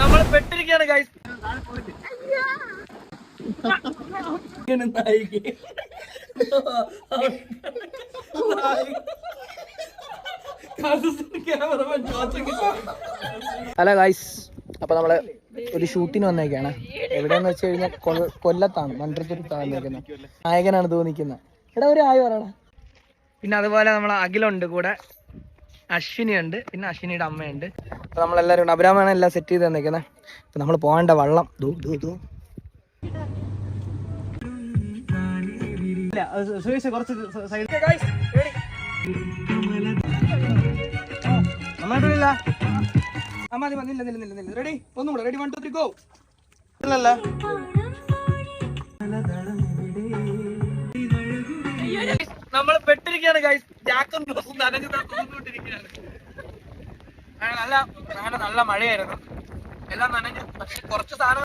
നമ്മൾ പെട്ടിരിക്കുകയാണ് guys. Hello guys, അപ്പൊ നമ്മള് ഒരു ഷൂട്ടിന് വന്നേക്കാണ്. എവിടെയെന്ന് വെച്ച് കഴിഞ്ഞാൽ കൊല്ലത്താണ്, മൺട്രിത്തുരുത്താണ് വന്നേക്കുന്നത്. നായകനാണ് തോന്നിക്കുന്നത്. എടാ ഒരു ആയി പറയണ. പിന്നെ അതുപോലെ നമ്മളെ അഖിലുണ്ട് കൂടെ, അശ്വിനി ഉണ്ട്, പിന്നെ അശ്വിനിയുടെ അമ്മയുണ്ട്. അപ്പൊ നമ്മളെല്ലാരും ഉണ്ട്. അബ്രാമാണ് എല്ലാം സെറ്റ് ചെയ്ത് തന്നേക്കുന്നത്. അപ്പൊ നമ്മൾ പോകേണ്ട വള്ളം റെഡി, ഒന്നും കൂടെ റെഡി, 1 2 3 ഗോ. നമ്മൾ പെട്ടിരിക്കുകയാണ് ഗൈസ്. ജാക്കും ജോസും നനഞ്ഞുകൊണ്ടിരിക്കുകയാണ്. നല്ല മഴയായിരുന്നു, എല്ലാം നനഞ്ഞു. പക്ഷെ കുറച്ച് സാധനം